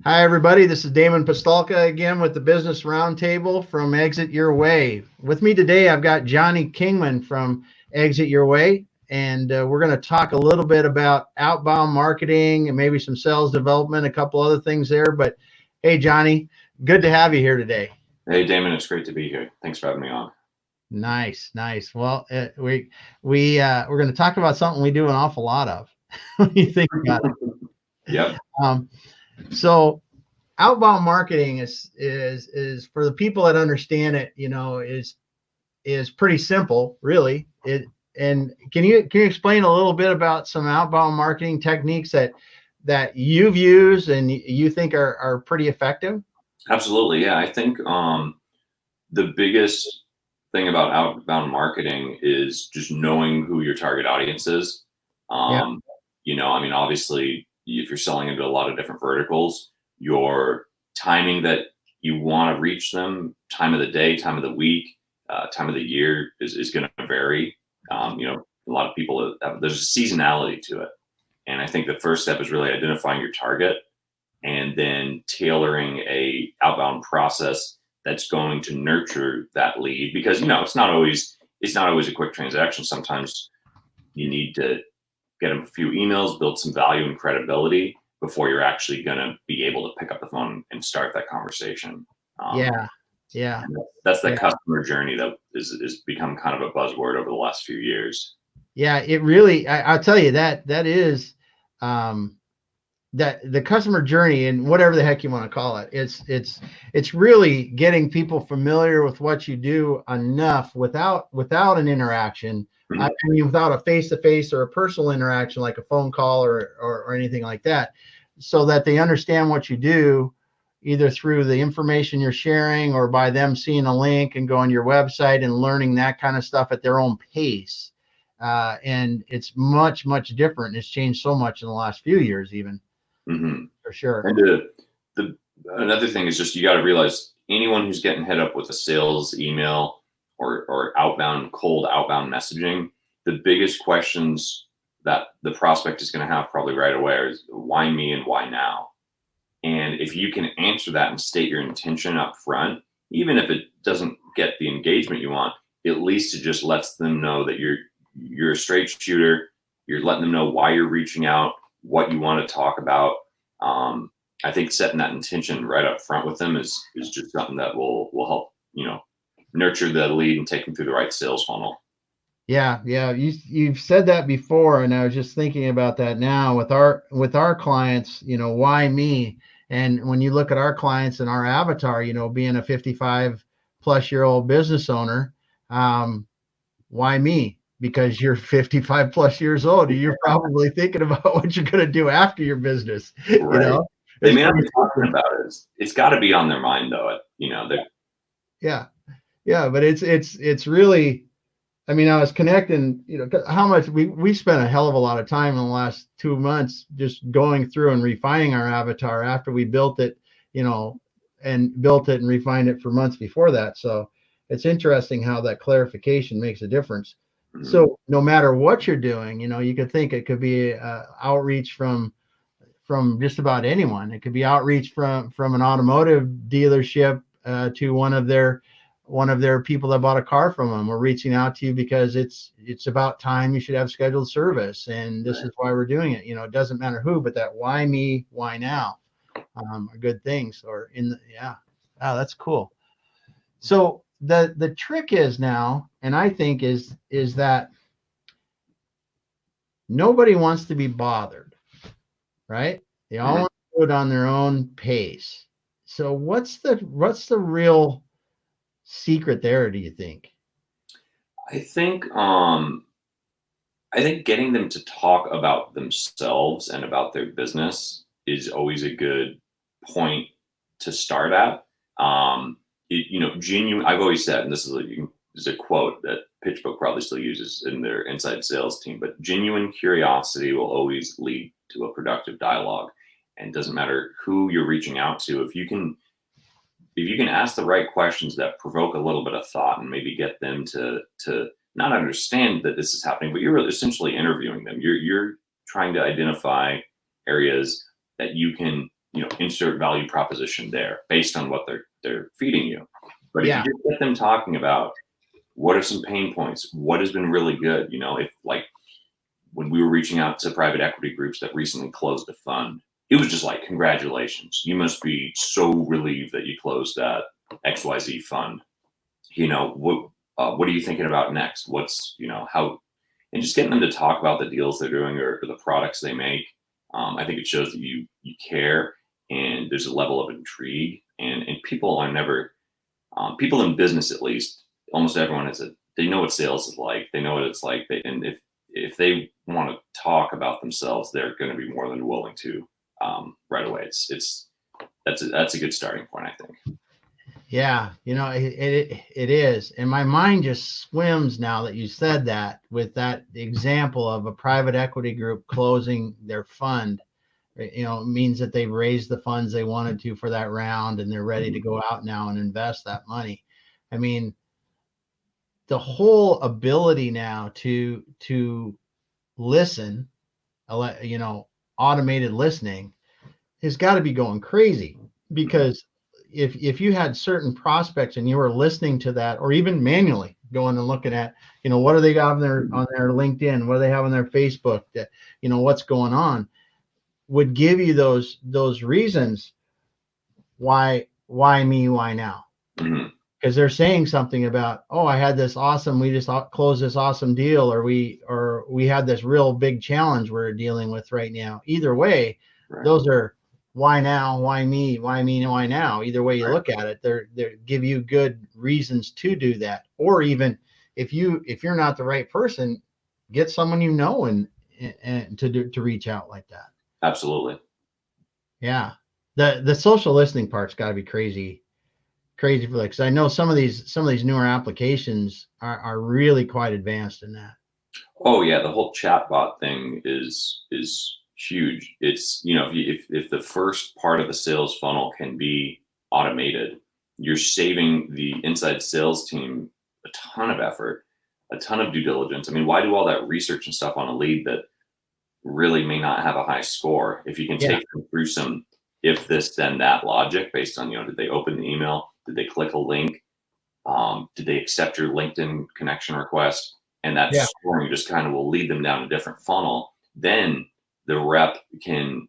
Hi, everybody. This is Damon Pistulka again with the Business Roundtable from Exit Your Way. With me today, I've got Jonny Kingman from Exit Your Way, and we're going to talk a little bit about outbound marketing and maybe some sales development, a couple other things there. But hey, Jonny, good to have you here today. Hey, Damon, it's great to be here. Thanks for having me on. Nice, nice. Well, we're going to talk about something we do an awful lot of when you think about Yep. it. So outbound marketing is for the people that understand it, is pretty simple, really. And can you explain a little bit about some outbound marketing techniques that you've used and you think are pretty effective? Absolutely. Yeah. I think the biggest thing about outbound marketing is just knowing who your target audience is. Yeah, Um, obviously, if you're selling into a lot of different verticals, your timing that you want to reach them, time of the day, time of the week, time of the year is going to vary. A lot of people there's a seasonality to it. And I think the first step is really identifying your target and then tailoring a outbound process that's going to nurture that lead, because it's not always a quick transaction. Sometimes you need to get them a few emails, build some value and credibility before you're actually going to be able to pick up the phone and start that conversation. um, yeah, yeah, and that's the yeah, customer journey that is become kind of a buzzword over the last few years. yeah. It really, I'll tell you that is um, that the customer journey and whatever the heck you want to call it, it's really getting people familiar with what you do enough without an interaction. I Mhm. mean, without a face-to-face or a personal interaction like a phone call or anything like that, so that they understand what you do, either through the information you're sharing or by them seeing a link and going to your website and learning that kind of stuff at their own pace. And it's much different. It's changed so much in the last few years, even, Mhm. for sure. And the another thing is just you got to realize anyone who's getting hit up with a sales email or cold outbound messaging, the biggest questions that the prospect is going to have probably right away is why me and why now? And if you can answer that and state your intention up front, even if it doesn't get the engagement you want, at least it just lets them know that you're a straight shooter. You're letting them know why you're reaching out, what you want to talk about. Um, I think setting that intention right up front with them is just something that will help nurture the lead and take them through the right sales funnel. Yeah, yeah. You've said that before, and I was just thinking about that now with our clients. Why me? And when you look at our clients and our avatar, being a 55 plus year old business owner, um, why me? Because you're 55 plus years old. You're probably thinking about what you're going to do after your business. Right. They It's may not pretty be talking simple. about it. It's got to be on their mind though. They're Yeah, yeah. But it's really. I mean, I was connecting, how much we spent a hell of a lot of time in the last 2 months just going through and refining our avatar after we built it, you know, and built it and refined it for months before that. So it's interesting how that clarification makes a difference. mhm. So no matter what you're doing, you could think it could be outreach from just about anyone. It could be outreach from an automotive dealership to one of their people that bought a car from them. We're reaching out to you because it's about time you should have scheduled service, and this is why we're doing it. It doesn't matter who, but that why me, why now, are good things. Or yeah, wow, that's cool. So the trick is now, and I think is that nobody wants to be bothered, right? They all Mhm. want to do it on their own pace. So what's the real secret there, do you think? I think um I think getting them to talk about themselves and about their business is always a good point to start at. Genuine. I've always said, and this is a quote that PitchBook probably still uses in their inside sales team, but genuine curiosity will always lead to a productive dialogue. And it doesn't matter who you're reaching out to, if you can ask the right questions that provoke a little bit of thought and maybe get them to not understand that this is happening, but you're really essentially interviewing them. You're trying to identify areas that you can insert value proposition there based on what they're feeding you. But if Yeah. you just get them talking about what are some pain points, what has been really good, if like when we were reaching out to private equity groups that recently closed a fund, it was just like, congratulations, you must be so relieved that you closed that XYZ fund. What are you thinking about next? What's, how, and just getting them to talk about the deals they're doing or the products they make. I think it shows that you care, and there's a level of intrigue, and people are never, people in business, at least, almost everyone they know what sales is like. They know what it's like. And if they want to talk about themselves, they're going to be more than willing to right away. That's a good starting point, I think. Yeah, it is. And my mind just swims now that you said that, with that example of a private equity group closing their fund. It means that they've raised the funds they wanted to for that round, and they're ready to go out now and invest that money. I mean, the whole ability now to listen, automated listening, has got to be going crazy, because if you had certain prospects and you were listening to that, or even manually going and looking at, what do they got on their LinkedIn, what do they have on their Facebook, that, what's going on, would give you those reasons why me, why now? Mm-hmm. Because they're saying something about, oh, I had this awesome, we just closed this awesome deal, or we had this real big challenge we're dealing with right now. Either way, Right. Those are why now, why me, why now. Either way you look at it, they give you good reasons to do that. Or even if you're not the right person, get someone and to reach out like that. Absolutely. Yeah. The social listening part's got to be crazy for that, because I know some of these newer applications are really quite advanced in that. Oh yeah, the whole chatbot thing is huge. It's if the first part of the sales funnel can be automated, you're saving the inside sales team a ton of effort, a ton of due diligence. I mean, why do all that research and stuff on a lead that really may not have a high score? If you can take them through some if this then that logic based on, did they open the email, did they click a link, did they accept your LinkedIn connection request, and that scoring just kind of will lead them down a different funnel. Then the rep can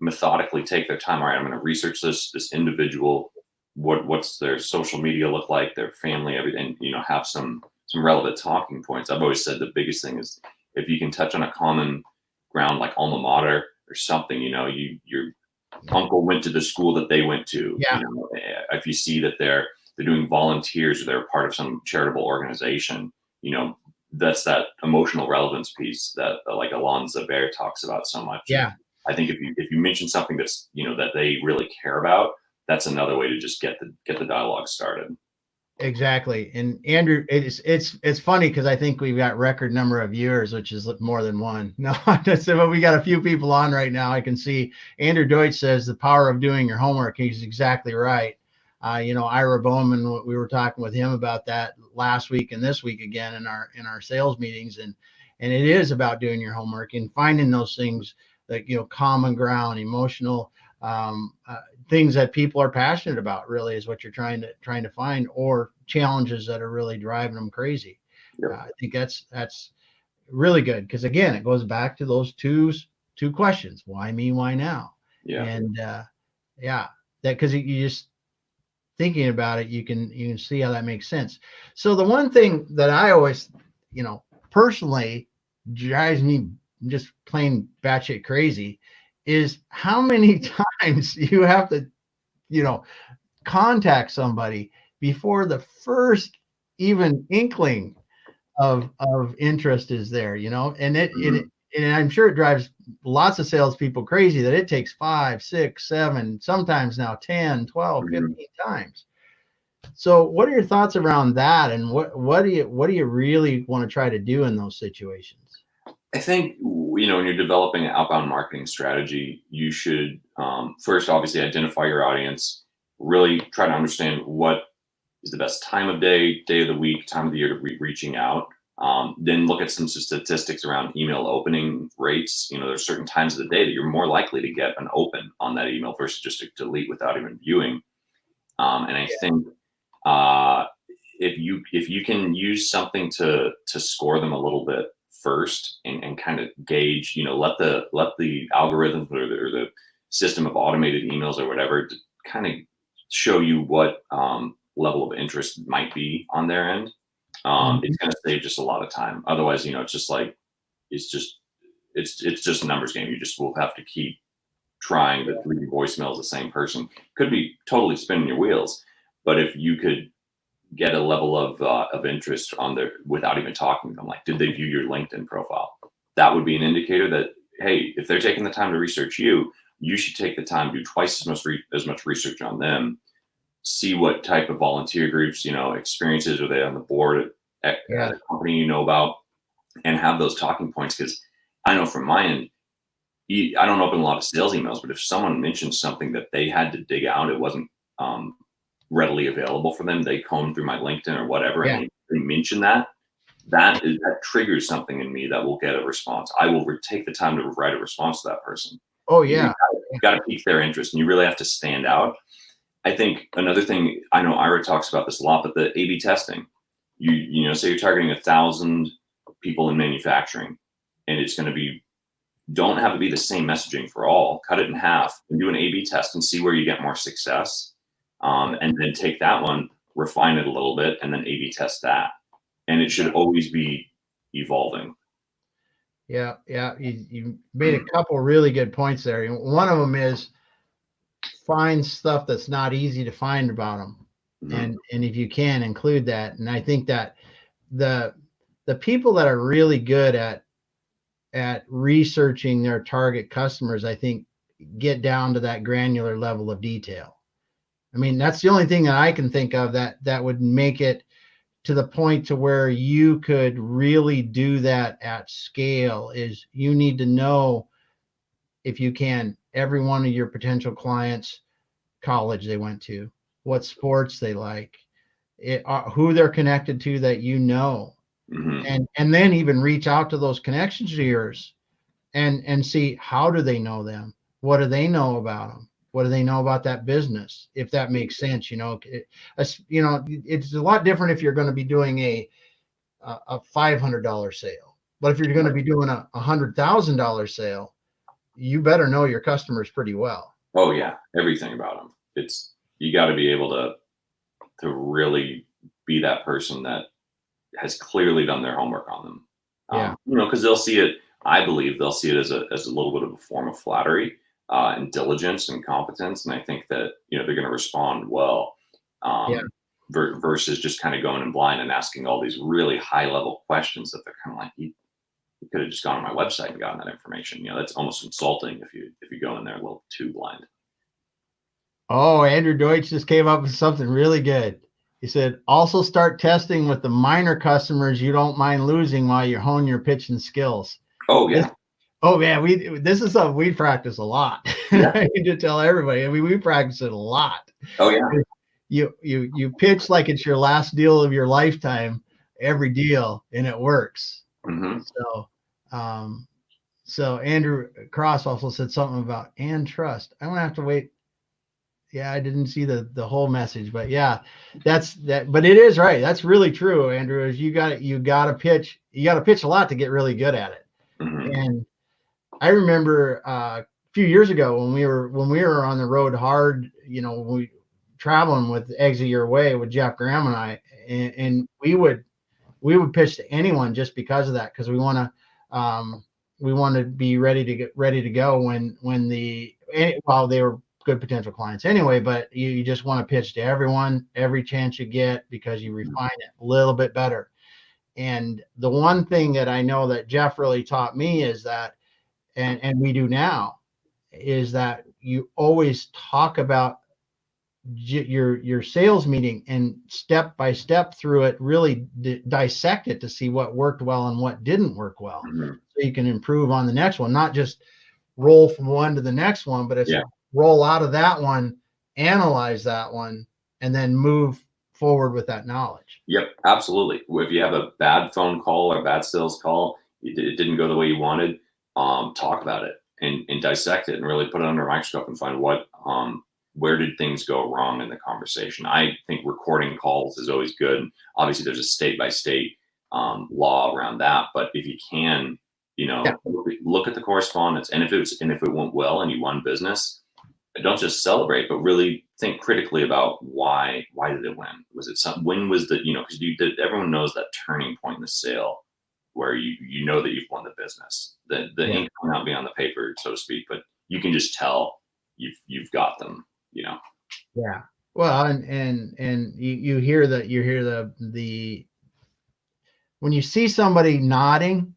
methodically take their time. All right, I'm going to research this individual. What's their social media look like, their family, everything, have some relevant talking points. I've always said the biggest thing is if you can touch on a common ground like alma mater or something, your uncle went to the school that they went to. If you see that they're doing volunteers or they're part of some charitable organization, that's that emotional relevance piece that like Alonzo Bear talks about so much. Yeah. I think if you mention something that's, that they really care about, that's another way to just get the dialogue started. Exactly. And Andrew, it's funny because I think we've got record number of viewers, which is more than one. No, but we got a few people on right now. I can see Andrew Deutsch says the power of doing your homework. He's exactly right. Ira Bowman, we were talking with him about that last week and this week again in our sales meetings. And it is about doing your homework and finding those things that, common ground, emotional, things that people are passionate about, really is what you're trying to find, or challenges that are really driving them crazy. I think that's really good, because again, it goes back to those two questions: why me, why now? And that, because you just thinking about it, you can see how that makes sense. So the one thing that I always, personally drives me just plain batshit crazy is how many times you have to, contact somebody before the first even inkling of interest is there, and and I'm sure it drives lots of salespeople crazy that it takes 5, 6, 7, sometimes now 10, 12, 15 times. So what are your thoughts around that? And what do you really want to try to do in those situations? I think, when you're developing an outbound marketing strategy, you should first obviously identify your audience, really try to understand what is the best time of day of the week, time of the year to reaching out. Then look at some statistics around email opening rates. There's certain times of the day that you're more likely to get an open on that email versus just to delete without even viewing. And I think if you can use something to score them a little bit first and kind of gauge, let the algorithm or the system of automated emails or whatever to kind of show you what level of interest might be on their end. It's going to save just a lot of time. Otherwise, it's just like it's just a numbers game. You just will have to keep trying to leave voicemails the same person. Could be totally spinning your wheels, but if you could get a level of interest on there without even talking to them, like did they view your LinkedIn profile? That would be an indicator that, hey, if they're taking the time to research you, you should take the time to do twice as much research on them. See what type of volunteer groups, experiences are they on the board at a company you know about, and have those talking points. Because I know from my end, I don't open a lot of sales emails, but if someone mentions something that they had to dig out, it wasn't readily available for them, they comb through my LinkedIn or whatever, and they mention that triggers something in me that will get a response. I will take the time to write a response to that person. Oh yeah. You got to pique their interest, and you really have to stand out. I think another thing, I know Ira talks about this a lot, but the A/B testing. Say you're targeting 1,000 people in manufacturing, and it's going to be, don't have it be the same messaging for all. Cut it in half and do an A/B test and see where you get more success. And then take that one, refine it a little bit, and then A/B test that. And it should always be evolving. Yeah. You made a couple really good points there. One of them is find stuff that's not easy to find about them. And if you can, include that. And I think that the people that are really good at researching their target customers, I think, get down to that granular level of detail. I mean, that's the only thing that I can think of that would make it to the point to where you could really do that at scale. Is you need to know, if you can, every one of your potential clients, college they went to, what sports they like, who they're connected to that and then even reach out to those connections of yours and see, how do they know them? What do they know about them? What do they know about that business? If that makes sense, it's a lot different if you're going to be doing a $500 sale, but if you're going to be doing a $100,000 sale, you better know your customers pretty well. Oh yeah, everything about them. You got to be able to really be that person that has clearly done their homework on them. Because they'll see it. I believe they'll see it as a little bit of a form of flattery. And diligence and competence, and I think that they're going to respond well, versus just kind of going in blind and asking all these really high level questions that they're kind of like, you could have just gone on my website and gotten that information. That's almost insulting if you go in there a little too blind. Oh, Andrew Deutsch just came up with something really good. He said, also start testing with the minor customers you don't mind losing while you hone your pitching skills. Oh yeah. Oh man, this is something we practice a lot. Yeah. I need to tell everybody. I mean, we practice it a lot. Oh yeah. You pitch like it's your last deal of your lifetime, every deal, and it works. So Andrew Cross also said something about and trust. I'm gonna have to wait. Yeah, I didn't see the whole message, but yeah, that's that. But it is right. That's really true, Andrew. Is you got to pitch. You got to pitch a lot to get really good at it. And I remember a few years ago when we were on the road hard, we traveling with Exit Your Way with Jeff Graham and I, and we would pitch to anyone just because of that, because we want to be ready to go when they were good potential clients anyway, but you just want to pitch to everyone every chance you get, because you refine it a little bit better. And the one thing that I know that Jeff really taught me is that, and we do now, is that you always talk about your sales meeting and step by step through it, really dissect it to see what worked well and what didn't work well, so you can improve on the next one, not just roll from one to the next one, but it's roll out of that one, analyze that one, and then move forward with that knowledge. Yep, absolutely. If you have a bad phone call or a bad sales call, it didn't go the way you wanted, talk about it and dissect it and really put it under a microscope and find where did things go wrong in the conversation. I think recording calls is always good. Obviously, there's a state by state law around that, but if you can, Yeah. look at the correspondence, and if it went well and you won business, don't just celebrate, but really think critically about why did it win? Was it when was the, because everyone knows that turning point in the sale where you know that you've won the business. The ink may not be on the paper, so to speak, but you can just tell you've got them, Yeah. Well, and you hear the when you see somebody nodding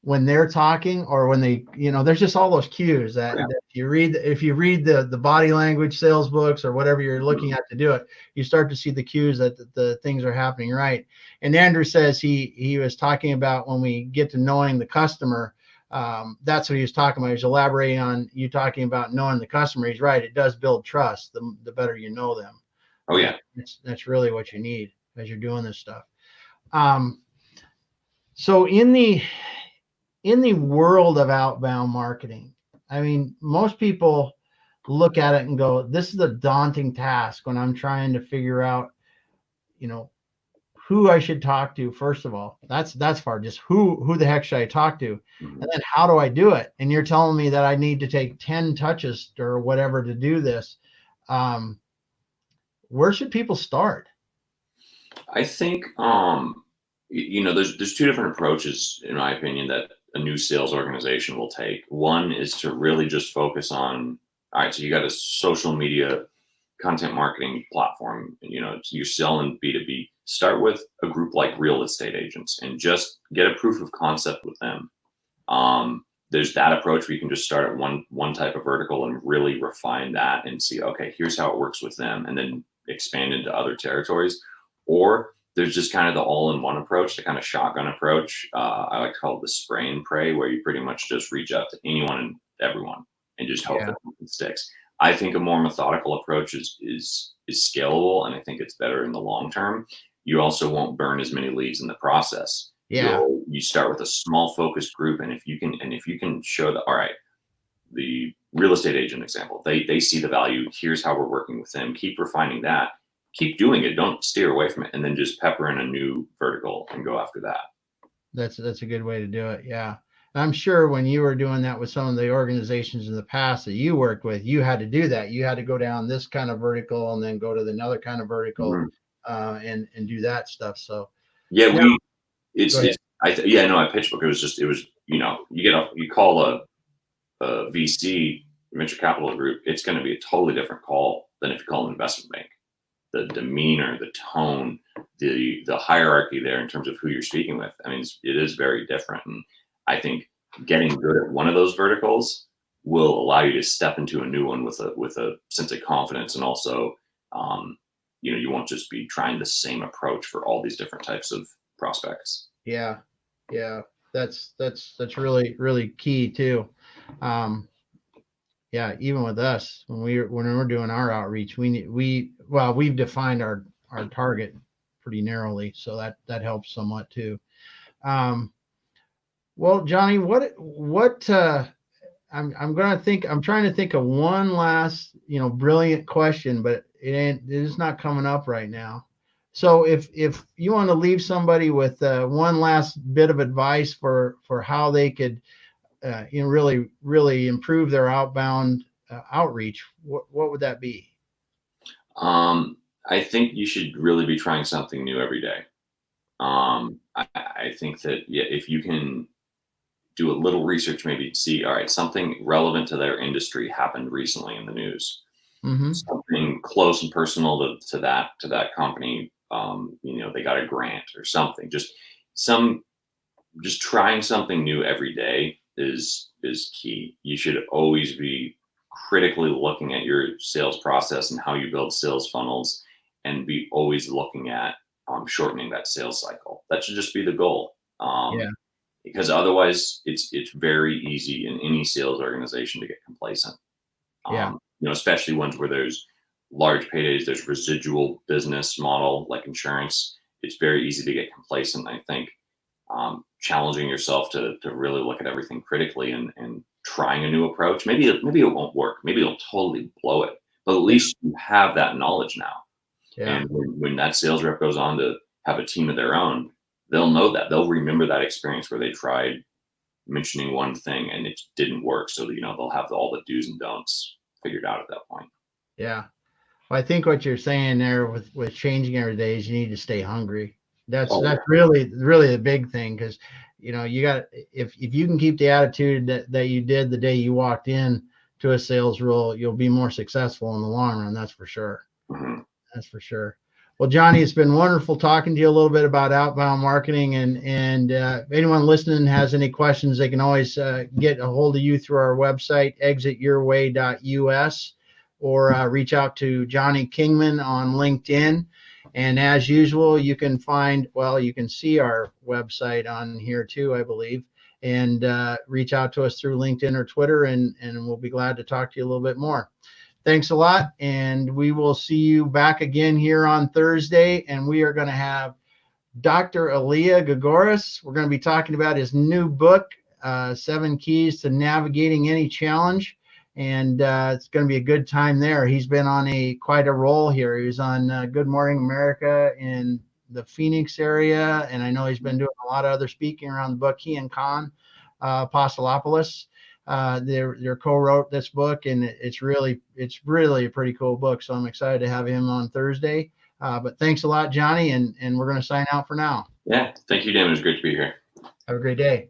when they're talking, or when they, there's just all those cues that if you read the body language sales books or whatever you're looking at to do it, you start to see the cues that the things are happening right. And Andrew says he was talking about when we get to knowing the customer, that's what he was talking about. He's elaborating on you talking about knowing the customer. He's right. It does build trust. The better you know them. Oh yeah. That's really what you need as you're doing this stuff. So in the world of outbound marketing, I mean, most people look at it and go, this is a daunting task when I'm trying to figure out, who I should talk to. First of all, that's far. Just who the heck should I talk to? Mm-hmm. And then how do I do it? And you're telling me that I need to take 10 touches or whatever to do this. Where should people start? I think, there's two different approaches, in my opinion, that a new sales organization will take. One is to really just focus on, all right, so you got a social media content marketing platform, and you're selling B2B. Start with a group like real estate agents and just get a proof of concept with them. There's that approach where you can just start at one type of vertical and really refine that and see, okay, here's how it works with them, and then expand into other territories. Or there's just kind of the all-in-one approach, the kind of shotgun approach. I like to call it the spray and pray, where you pretty much just reach out to anyone and everyone and just hope that it sticks. I think a more methodical approach is scalable, and I think it's better in the long term. You also won't burn as many leads in the process. Yeah. You start with a small focused group, and if you can show that, all right, the real estate agent example, they see the value. Here's how we're working with them. Keep refining that. Keep doing it. Don't steer away from it, and then just pepper in a new vertical and go after that. That's a good way to do it. Yeah. I'm sure when you were doing that with some of the organizations in the past that you worked with, you had to do that. You had to go down this kind of vertical and then go to another kind of vertical, and do that stuff. So yeah, I pitched book. It was you call a VC venture capital group, it's going to be a totally different call than if you call an investment bank. The demeanor, the tone, the hierarchy there in terms of who you're speaking with. I mean, it is very different. And I think getting good at one of those verticals will allow you to step into a new one with a sense of confidence. And also, you won't just be trying the same approach for all these different types of prospects. Yeah. That's really, really key too. Yeah, even with us, when we're doing our outreach, we've defined our target pretty narrowly, so that helps somewhat too. Well, Jonny, I'm trying to think of one last, brilliant question, but it is not coming up right now. So if you want to leave somebody with one last bit of advice for how they could really, really improve their outbound outreach, what would that be? I think you should really be trying something new every day. I think that if you can do a little research, maybe see, all right, something relevant to their industry happened recently in the news, something close and personal to that company. They got a grant or something. Just trying something new every day is key. You should always be critically looking at your sales process and how you build sales funnels, and be always looking at shortening that sales cycle. That should just be the goal. Because otherwise it's very easy in any sales organization to get complacent. Especially ones where there's large paydays, there's residual business model like insurance. It's very easy to get complacent. I think challenging yourself to really look at everything critically and trying a new approach. Maybe it won't work. Maybe it'll totally blow it. But at least you have that knowledge now. Yeah. And when that sales rep goes on to have a team of their own, they'll know that. They'll remember that experience where they tried mentioning one thing and it didn't work. So that, they'll have all the do's and don'ts figured out at that point. Yeah. Well, I think what you're saying there with changing every day is you need to stay hungry. That's really the big thing, because you got, if you can keep the attitude that you did the day you walked in to a sales role, you'll be more successful in the long run. That's for sure. Mm-hmm. That's for sure. Well, Jonny, it's been wonderful talking to you a little bit about outbound marketing, and if anyone listening has any questions, they can always get a hold of you through our website, exityourway.us, or reach out to Jonny Kingman on LinkedIn. And as usual, you can see our website on here too, I believe, and reach out to us through LinkedIn or Twitter, and we'll be glad to talk to you a little bit more. Thanks a lot, and we will see you back again here on Thursday, and we are going to have Dr. Elia Gagoris. We're going to be talking about his new book, 7 Keys to Navigating Any Challenge, and it's going to be a good time there. He's been on quite a roll here. He was on Good Morning America in the Phoenix area, and I know he's been doing a lot of other speaking around the book. He and Con Apostolopoulos, they're co-wrote this book, and it's really a pretty cool book. So I'm excited to have him on Thursday. But thanks a lot, Jonny, and we're going to sign out for now. Yeah, thank you, Damon. It was great to be here. Have a great day.